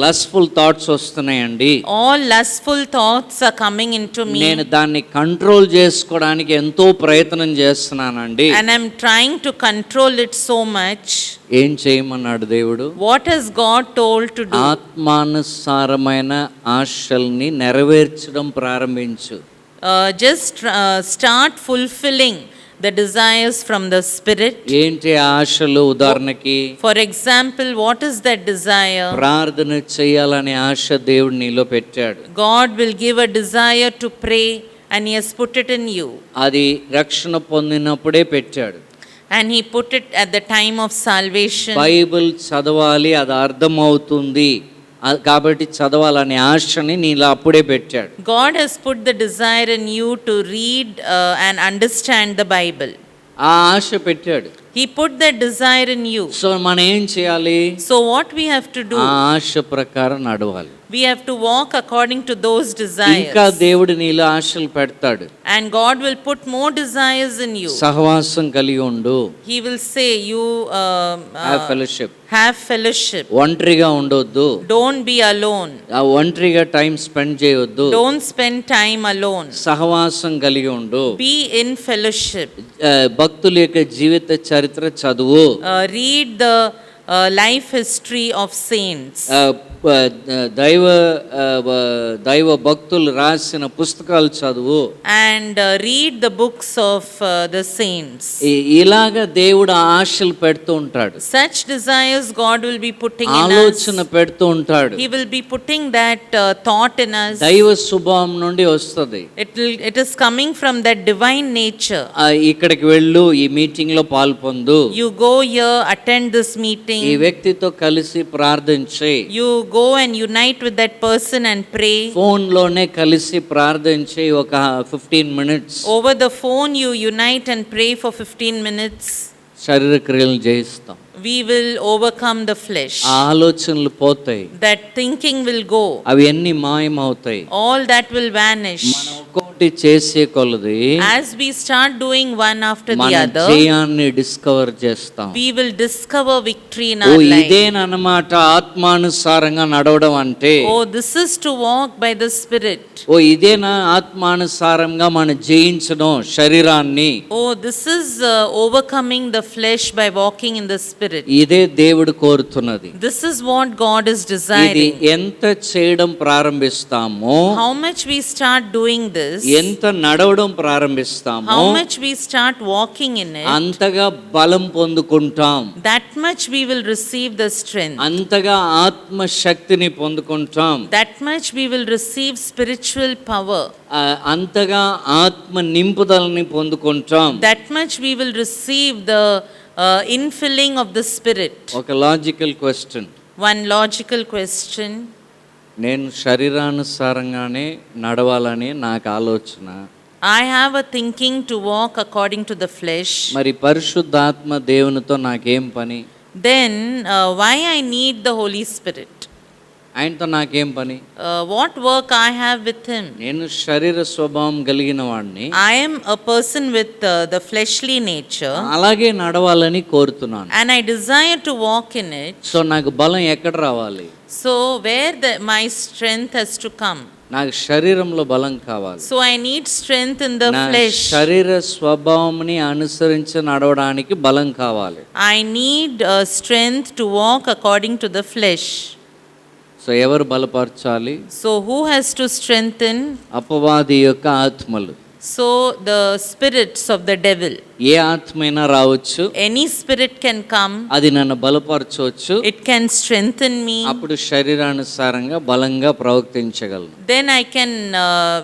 lustful thoughts వస్తున్నాయండి. All lustful thoughts are coming into me. నేను దాన్ని control చేసుకోవడానికి ఎంతో ప్రయత్నం చేస్తున్నానండి. And I am trying to control it so much. ఏం చేయమన్నాడు దేవుడు? What has God told to do? ఆత్మానుసారమైన ఆశల్ని నెరవేర్చడం ప్రారంభించు. Just start fulfilling the desires from the spirit. ఏంటి ఆశలు? ఉదాహరణకి, For example, what is that desire? ప్రార్థన చేయాలనే ఆశ దేవుడు నీలో పెట్టాడు. God will give a desire to pray and he has put it in you. అది రక్షణ పొందినప్పుడే పెట్టాడు. And he put it at the time of salvation. Bible చదవాలి, అది అర్థమవుతుంది కాబట్టి చదవాలనే ఆశని నీలో అప్పుడే పెట్టాడు. God has put the desire in you to read and understand the Bible. ఆ ఆశ పెట్టాడు. He put that desire in you. So మనం ఏం చేయాలి? So what we have to do? ఆ ఆశ ప్రకారం నడవాలి. We have to walk according to those ఇంకా desires. దేవుడు నీలో ఆశలు పెడతాడు. And God will put more desires in you. సహవాసం కలిగి ఉండు. He will say you have fellowship. have fellowship. ఒంటరిగా ఉండొద్దు. Don't be alone. ఆ ఒంటరిగా టైం స్పెండ్ చేయొద్దు. Don't spend time alone. సహవాసం కలిగి ఉండు. Be in fellowship. భక్తుల యొక్క జీవిత చరిత్ర చదువు. Read the life history of saints. దైవ భక్తులు రాసిన పుస్తకాలు చదువు. And read the books of the saints. ఇలాగ దేవుడు ఆశలు పెడుతూ ఉంటాడు. Such desires God will be putting in us. ఆలోచన పెడుతూ ఉంటాడు. He will be putting that thought in us. దైవ స్వభావం నుండి వస్తుంది. It is coming from that divine nature. ఇక్కడికి వెళ్ళు, ఈ మీటింగ్ లో పాల్పొందు. You go here, attend this meeting. ఈ వ్యక్తితో కలిసి ప్రార్థించి. You go and unite with that person and pray. Phone లోనే కలిసి ప్రార్థించి ఒక 15 minutes. Over the phone you unite and pray for 15 minutes. శరీర క్రియలను జయిస్తాం. We will overcome the flesh. ఆలోచనలు పోతాయి. That thinking will go. అవి అన్ని మాయమవుతాయి. All that will vanish. మనం ఒక్కొక్కటి చేసే కొలది As we start doing one after the మన other, జయాన్ని డిస్కవర్ చేస్తాం. we will discover victory in ఓ our life. ఇదేనన్నమాట ఆత్మానుసారంగా నడవడం అంటే. Oh, this is to walk by the Spirit. ఓ ఇదేనా ఆత్మానుసారంగా మనం జయించడం శరీరాన్ని. Oh, this is overcoming the flesh by walking in the Spirit. ఇదే దేవుడు కోరుతున్నది. This is what God is ఇది desiring. ఎంత చేయడం ప్రారంభిస్తామో, How much we start doing this, ఎంత నడవడం ప్రారంభిస్తామో, how much we start walking in it, అంతగా బలం పొందుకుంటాం. that much we will receive the strength. అంతగా ఆత్మశక్తిని పొందుకుంటాం. That much we will receive spiritual power. అంతగా ఆత్మ నింపుదలని పొందుకుంటాం. That much we will receive the infilling of the Spirit. ఒక logical question. One logical question. నేను శరీరానుసారంగానే నడవాలని నాకు ఆలోచన. I have a thinking to walk according to the flesh. మరి పరిశుద్ధాత్మ దేవునితో నాకేం పని? Then why I need the Holy Spirit? ఆయనతో నాకేం పని? What work I have with him? నేను శరీర స్వభావం కలిగిన వాడిని. I am a person with the fleshly nature. అలాగే నడవాలని కోరుతున్నాను. And I desire to walk in it. So నాకు బలం ఎక్కడ రావాలి? So where my strength has to come? నాకు శరీరంలో బలం కావాలి. So I need strength in the నా flesh. శరీర స్వభావంని అనుసరించి నడవడానికి బలం కావాలి. I need strength to walk according to the flesh. So ఎవరు బలపరచాలి? So who has to strengthen? అపవాది యొక్క ఆత్మలు. So the spirits of the devil. ఏ ఆత్మైనా రావచ్చు. Any spirit can come. అది నన్ను బలపరచవచ్చు. It can strengthen me. అప్పుడు శరీరానుసారంగా బలంగా ప్రవర్తించగలను. Then I can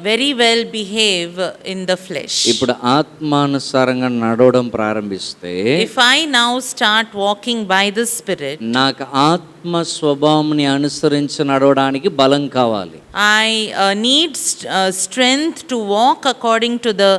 very well behave in the flesh. ఇప్పుడు ఆత్మానుసారంగా నడవడం ప్రారంభిస్తే, If I now start walking by the Spirit, నాకు ఆత్మ స్వభావంని అనుసరించి నడవడానికి బలం కావాలి. I need strength to walk according to the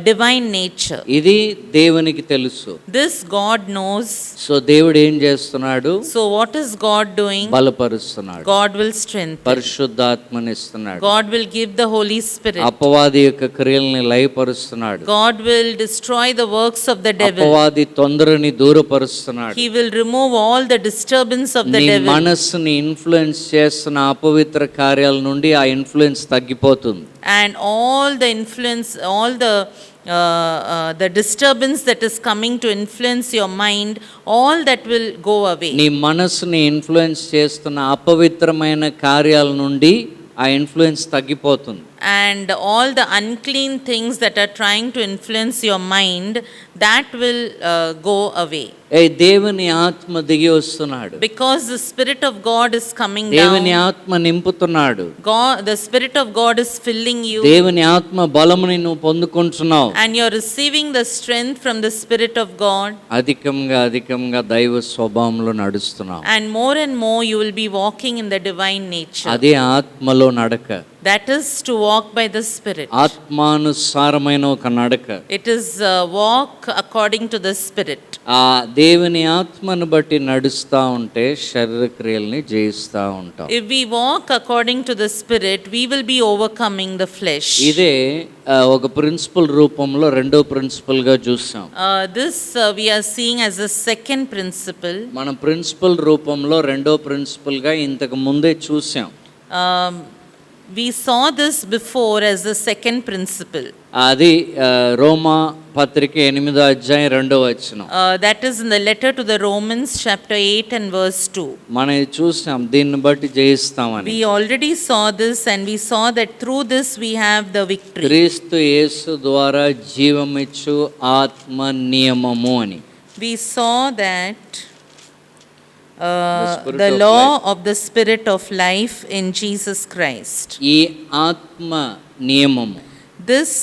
divine nature. ఇది దేవునికి తెలుసు. This God knows. సో దేవుడు ఏం చేస్తున్నాడు? So what is God doing? బలపరుస్తున్నాడు. God will strengthen. పరిశుద్ధాత్మని ఇస్తున్నాడు. God will give the Holy Spirit. అపవాది యొక్క క్రియల్ని లయపరుస్తున్నాడు. God will destroy the works of the devil. అపవాది తొందరని దూరపరుస్తున్నాడు. He will remove all the disturbance of the నీ devil. మనస్సుని influence చేస్తున్న అపవిత్ర కార్యాల నుండి ఆ ఇన్ఫ్లుయెన్స్ తగ్గిపోతుంది. And all the influence, all the disturbance that is coming to influence your mind, all that will go away. నీ మనస్సుని ఇన్ఫ్లుయెన్స్ చేస్తున్న అపవిత్రమైన కార్యాల నుండి ఆ ఇన్ఫ్లుయెన్స్ తగ్గిపోతుంది. And all the unclean things that are trying to influence your mind, that will go away. దేవుని ఆత్మ దిగి వస్తున్నాడు. Because the Spirit of God is coming దేవుని down. ఆత్మ నింపుతున్నాడు. The Spirit of God is filling you. దేవుని ఆత్మ బలముని నువ్వు పొందుకుంటున్నావు. And you're receiving the strength from the Spirit of God. అధికంగా దైవ స్వభావంలో నడుస్తున్నావు. And more you will be walking in the divine nature. అదే ఆత్మలో నడక. That is to walk by the Spirit. ఆత్మానుసారమైన ఒక నడక. It is walk according to the Spirit. ఆ దేవుని ఆత్మను బట్టి నడుస్తూ ఉంటే శరీర క్రియల్ని జయిస్తూ ఉంటాం. If we walk according to the Spirit, we will be overcoming the flesh. ఇదే ఒక ప్రిన్సిపల్ రూపంలో రెండో ప్రిన్సిపల్ గా చూసాం. This we are seeing as a second principle. మనం ప్రిన్సిపల్ రూపంలో రెండో ప్రిన్సిపల్ గా ఇంతకు ముందే చూసాం. We saw this before as the second principle. అది రోమా పత్రిక 8వ అధ్యాయం 2వ వచనం. That is in the letter to the Romans chapter 8 and verse 2. మనం ఇది చూసాం, దీన్ని బట్టి జయిస్తామని. We already saw this and we saw that through this we have the victory. క్రీస్తు యేసు ద్వారా జీవమిచ్చు ఆత్మ నియమము అని. We saw that the law of the Spirit of life in Jesus Christ. ఈ ఆత్మ నియమము, This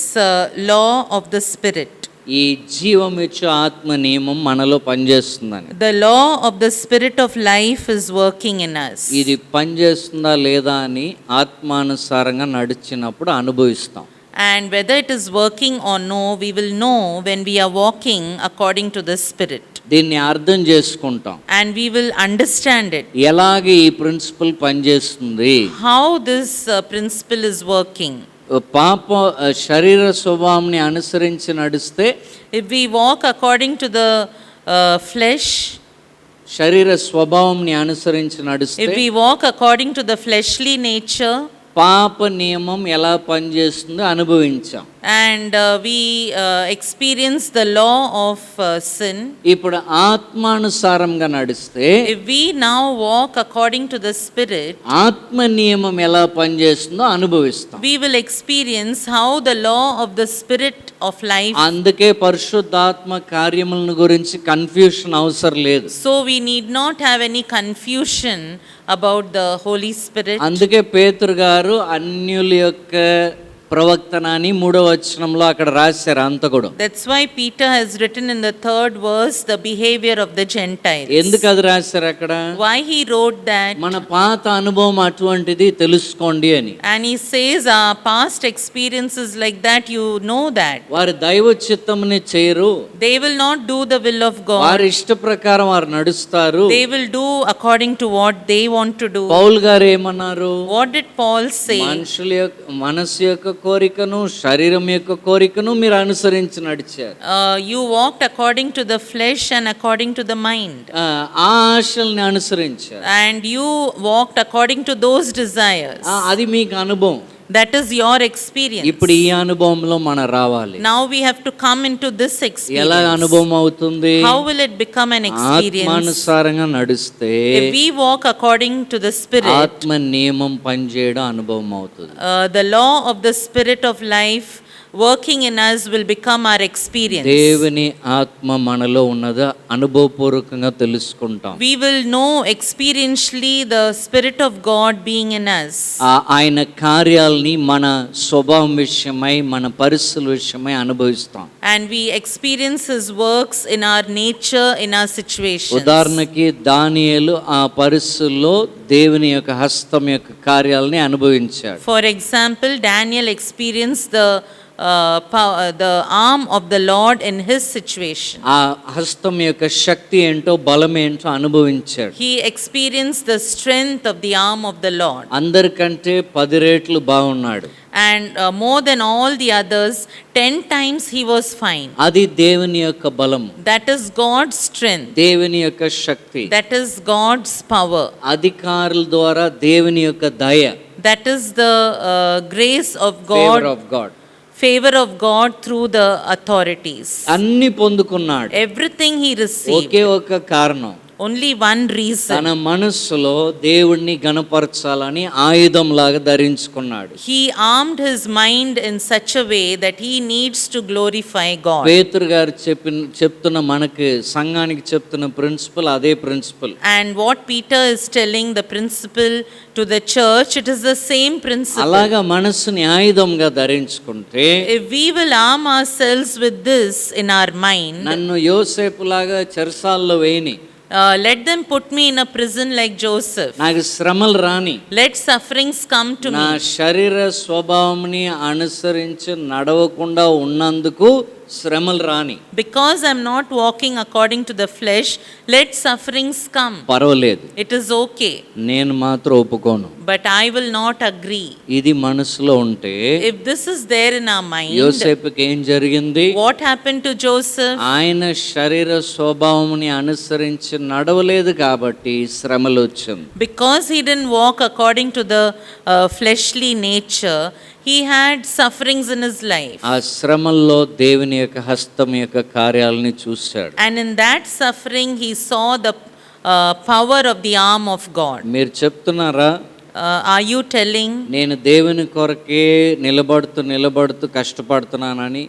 law of the Spirit, ఈ జీవమిచ్చు ఆత్మ నియమం మనలో పనిచేస్తుందని. the law of the Spirit of life is working in us. ఇది పనిచేస్తుందా లేదా అని ఆత్మానుసారంగా నడిచినప్పుడు అనుభవిస్తాం. And whether it is working or no, we will know when we are walking according to the Spirit. దీన్ని అర్థం చేసుకుంటాం. And we will understand it. ఎలాగ ఈ ప్రిన్సిపల్ పనిచేస్తుంది, How this principle is working. పాప శరీర స్వభావంని అనుసరించి నడిస్తే, If we walk according to the flesh, శరీర స్వభావంని అనుసరించి నడిస్తే if we walk according to the fleshly nature, పాప నియమం ఎలా పనిచేస్తుందో అనుభవించాం. and we experience the law of sin. ఇప్పుడు ఆత్మానుసారంగా నడిస్తే, If we now walk according to the Spirit, ఆత్మ నియమం ఎలా పనిచేస్తుందో అనుభవిస్తాం. we will experience how the law of the Spirit of life. అందుకే పరిశుద్ధాత్మ కార్యములను గురించి కన్ఫ్యూషన్ అవసరం లేదు. So we need not have any confusion about the Holy Spirit. అందుకే పేతురు గారు అన్యుల యొక్క ప్రవక్తన అని 3వ వచనంలో అక్కడ రాశారు అంత కూడా. That's why Peter has written in the 3rd verse the behavior of the Gentiles. ఎందుకు అది రాశారు అక్కడ? Why he wrote that? మన పాత అనుభవం అటువంటిది తెలుసుకోండి అని. And he says our past experiences like that, you know that. వారు దైవ చిత్తముని చేయరు, They will not do the will of God. వారి ఇష్ట ప్రకారం వారు నడుస్తారు. They will do according to what they want to do. పౌలు గారు ఏమన్నారు? What did Paul say? మనుషుల యొక్క మనసు యొక్క కోరికను శరీరం యొక్క కోరికను మీరు అనుసరించి నడిచారు. You walked according to the flesh and according to the mind. ఆ ఆశల్ని అనుసరించారు. And you walked according to those desires. అది మీకు అనుభవం. That is your experience. ఇప్పుడు ఈ అనుభవంలో మనం రావాలి. Now we have to come into this experience. ఎలా అనుభవం అవుతుంది? How will it become an experience? ఆత్మానుసారంగా నడిస్తే, If we walk according to the Spirit, ఆత్మ నియమం పనిచేయడం అనుభవం అవుతుంది. the law of the Spirit of life working in us will become our experience. దేవుని ఆత్మ మనలో ఉన్నదా అనుభవపూర్వకంగా తెలుసుకుంటాం. We will know experientially the Spirit of God being in us. ఆయన కార్యాలని మన స్వభావం విషయమై మన పరిస్థితుల విషయమై అనుభవిస్తాం. And we experience His works in our nature, in our situations. ఉదాహరణకి దానియేలు ఆ పరిస్థితుల్లో దేవుని యొక్క హస్తం యొక్క కార్యాలని అనుభవించాడు. For example, Daniel experienced the arm of the Lord in his situation. ఆ హస్తం యొక్క శక్తి ఏంటో బలం ఏంటో అనుభవించాడు. He experienced the strength of the arm of the Lord. అందరికంటే 10 రెట్లు బాగున్నాడు. And more than all the others, 10 times he was fine. అది దేవుని యొక్క బలము. That is God's strength. దేవుని యొక్క శక్తి. That is God's power. అధికారుల ద్వారా దేవుని యొక్క దయ. That is the grace of Favor God. of God. Favor of God through the authorities. అన్ని పొందుకున్నాడు. Everything he received. ఒకే ఒక కారణం, Only one reason. తన మనస్సులో దేవుణ్ణి గణపరచాలని ఆయుధం లాగా ధరించుకున్నాడు. He armed his mind in such a way that he needs to glorify God. పేతురు గారు చెప్తున్న మనకి సంఘానికి చెప్తున్న ప్రిన్సిపల్ అదే principal. And what Peter is telling the principle to the church, it is the same principle. అలాగా మనస్సుని ఆయుధంగా ధరించుకుంటే, If we will arm ourselves with this in our mind, నన్ను యోసేపు లాగా చెరసాల్లో వేయని, Let them put me in a prison like Joseph. నాకు శ్రమలు రాని, Let sufferings come to నా me. శరీర స్వభావంని అనుసరించి నడవకుండా ఉన్నందుకు శ్రమలు రాని. Because I'm not walking according to the flesh, let sufferings come. పర్వాలేదు, It is okay. నేను మాత్రం ఒప్పుకోను. But I will not agree. ఇది మనసులో ఉంటే If this is there in our mind, యోసేపుకి ఏం జరిగింది? what happened to Joseph? ఆయన శరీర స్వభావంని అనుసరించి నడవలేదు కాబట్టి శ్రమలు వచ్చింది. Because he didn't walk according to the fleshly nature, he had sufferings in his life. ఆ శ్రమల్లో దేవుని యొక్క హస్తం యొక్క కార్యాలని చూశాడు. And in that suffering, he saw the power of the arm of God. మీరు చెప్తున్నారా, Are you telling? నేను దేవుని కొరకే నిలబడుతూ కష్టపడుతున్నానని?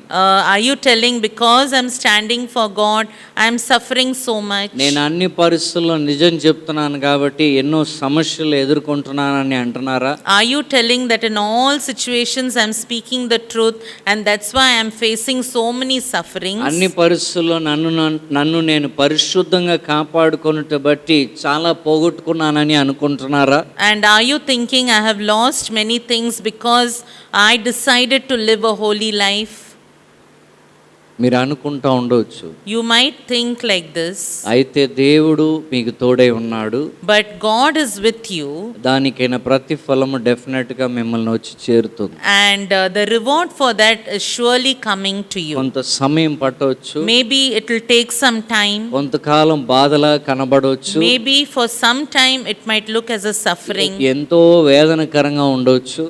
Are you telling because I'm standing for God, I'm suffering so much? నేను అన్ని పరిస్థితుల్లో నిజం చెప్తున్నాను కాబట్టి ఎన్నో సమస్యలు ఎదుర్కొంటున్నానని అంటున్నారా? Are you telling that in all situations I'm speaking the truth and that's why I'm facing so many sufferings? అన్ని పరిస్థితుల్లో నన్ను నేను పరిశుద్ధంగా కాపాడుకొనుట బట్టి చాలా పోగొట్టుకున్నానని అనుకుంటున్నారా? And are you thinking I have lost many things because I decided to live a holy life? మీరు అనుకుంటా ఉండవచ్చు. You might think like this. అయితే దేవుడు మీకు తోడై ఉన్నాడు. But God is with you. దానికైనా ప్రతిఫలము డెఫినెట్ గా మిమ్మల్ని వచ్చి చేరుతుంది. And the reward for that is surely coming to you. కొంత సమయం పట్టవచ్చు. Maybe it will take some time. కొంతకాలం బాధలా కనబడవచ్చు. Maybe for some time it might look as a suffering. ఎంతో వేదనకరంగా ఉండవచ్చు.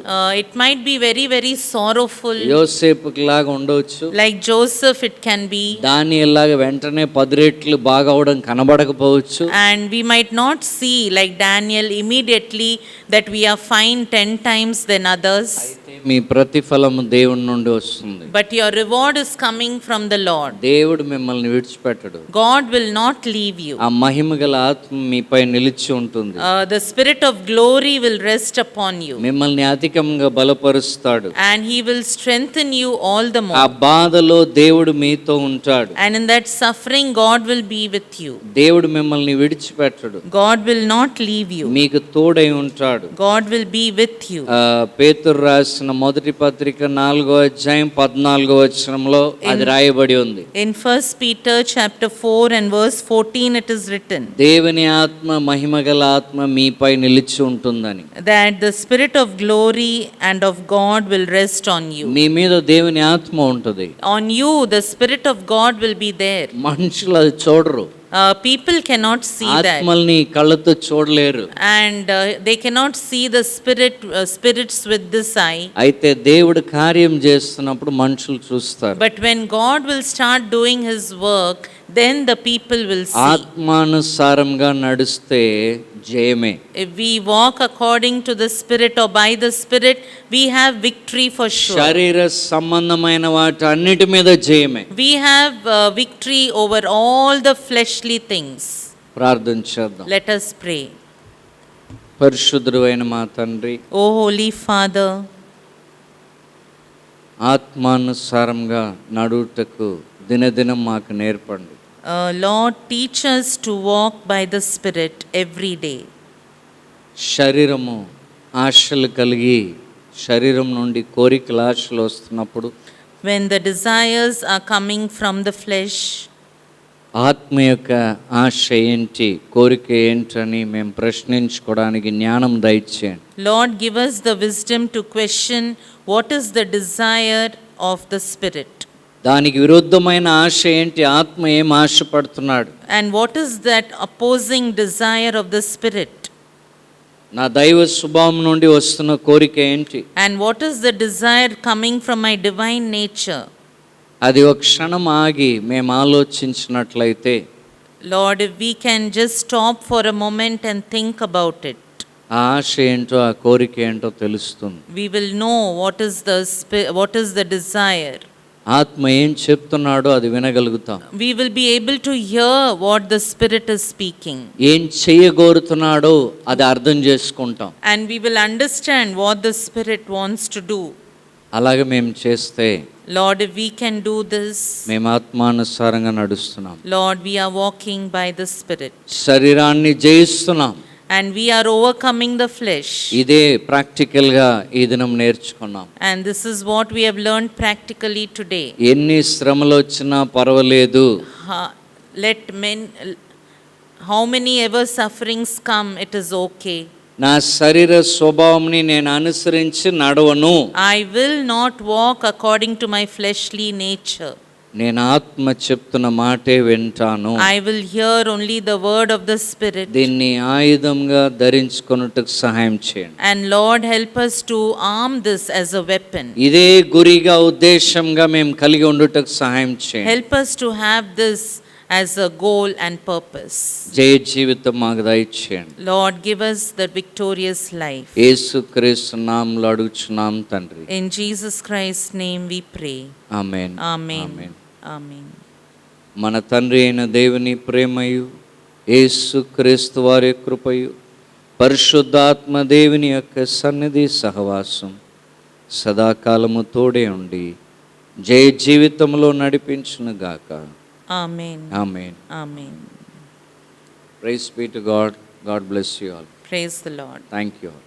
It might be very, very sorrowful. యోసేపుకి లాగా ఉండవచ్చు. Like Joseph it can be. దానియేలులాగా వెంటనే 10 రెట్లు బాగా అవడం కనబడకపోవచ్చు. And we might not see like Daniel immediately that we are fine 10 times than others. మీ ప్రతిఫలము దేవుని నుండి వస్తుంది. But your reward is coming from the Lord. దేవుడు మిమ్మల్ని విడిచిపెట్టడు. God will not leave you. ఆ మహిమగల ఆత్మ మీపై నిలిచి ఉంటుంది. The spirit of glory will rest upon you. మిమ్మల్ని అధికంగా బలపరుస్తాడు. And he will strengthen you all the ఆ more. బాధలో దేవుడు మీతో ఉంటాడు. And in that suffering God will be with you. దేవుడు మిమ్మల్ని విడిచిపెట్టడు. God will not leave you. మీకు తోడై ఉంటాడు. God will be with you. పేతురు రాసిన మొదటి పత్రిక 4వ అధ్యాయం 14వ వచనంలో అది రాయబడి ఉంది. In 1 Peter chapter 4 and verse 14 it is written దేవుని ఆత్మ మహిమగల ఆత్మ మీపై నిలిచి ఉంటుందని. that the spirit of glory and of God will rest on you. మీ మీద దేవుని ఆత్మ ఉంటుంది. On you the spirit of God will be there. మనుషులు అది చూడరు. People cannot see that. ఆత్మల్ని కళ్ళతో చూడలేరు. And they cannot see the spirits with this eye. అయితే దేవుడు కార్యం చేస్తున్నప్పుడు మనుషులు చూస్తారు. But when God will start doing his work, then the people will see. ఆత్మానుసారంగా నడుస్తే జయమే. If we walk according to the spirit or by the spirit, we have victory for sure. శరీర సంబంధమైన వాటి అన్నిటి మీద జయమే. We have victory over all the fleshly things. ప్రార్థన చేద్దాం. Let us pray. పరిశుద్ధుడైన మా తండ్రి, O Holy Father, ఆత్మానుసారంగా నడుటకు దినదినం మాకు నేర్పండి. Lord, teach us to walk by the Spirit every day. శరీరము ఆశలు కలిగి శరీరం నుండి కోరికల ఆశలు వస్తున్నప్పుడు, When the desires are coming from the flesh, ఆత్మ యొక్క ఆశ ఏంటి, కోరిక ఏంటని మేము ప్రశ్నించుకోవడానికి జ్ఞానం దయచేయండి. Lord, give us the wisdom to question what is the desire of the Spirit. దానికి విరుద్ధమైన ఆశ ఏంటి, ఆత్మ ఏం ఆశపడుతున్నాడు, And what is that opposing desire of the Spirit? నా దైవ స్వభావం నుండి వస్తున్న కోరిక ఏంటి, And what is the desire coming from my divine nature? అది ఒక క్షణం ఆగి మేము ఆలోచించినట్లయితే, Lord, if we can just stop for a moment and think about it, ఆ ఆశ ఏంటో ఆ కోరిక ఏంటో తెలుస్తుంది. we will know what is the desire. ఆత్మ ఏం చెప్తున్నాడో అది వినగలుగుతాం. We will be able to hear what the Spirit is speaking. ఏం చేయగోరుతున్నాడో అది అర్థం చేసుకుంటాం. And we will understand what the Spirit wants to do. అలాగే మేము చేస్తే Lord, if we can do this, మేము ఆత్మానుసారంగా నడుస్తున్నాం, Lord, we are walking by the Spirit శరీరాన్ని జయిస్తున్నాం. and we are overcoming the flesh. ఇదే ప్రాక్టికల్గా ఈ దినం నేర్చుకున్నాం. And this is what we have learned practically today. ఎన్ని శ్రమలు వచ్చినా పర్వాలేదు, Let men, how many ever sufferings come, it is okay. నా శరీర స్వభావంని నేను అనుసరించి నడవను. I will not walk according to my fleshly nature. నేను ఆత్మ చెప్తున్న మాటే వింటాను. I will hear only the word of the Spirit. దీన్ని ఆయుధంగా ధరించుకొనుటకు సహాయం చేయండి. And Lord, help us to arm this as a weapon. ఇదే గురిగా ఉద్దేశంగా మేము కలిగి ఉండుటకు సహాయం చేయండి. Help us to have this as a goal and purpose. జయ జీవితం మాకు దయచేయండి. Lord, give us the victorious life. యేసుక్రీస్తు నామములో అడుగుచున్నాం తండ్రి. In Jesus Christ's name we pray. Amen. Amen. Amen. Amen. మన తండ్రి అయిన దేవుని ప్రేమయు, యేసుక్రీస్తు వారి కృపయు, పరిశుద్ధాత్మ దేవుని యొక్క సన్నిధి సహవాసం సదాకాలము తోడే ఉండి జయ జీవితంలో నడిపించును గాక. Amen. Amen. Amen. Praise be to God. God bless you all. Praise the Lord. Thank you all.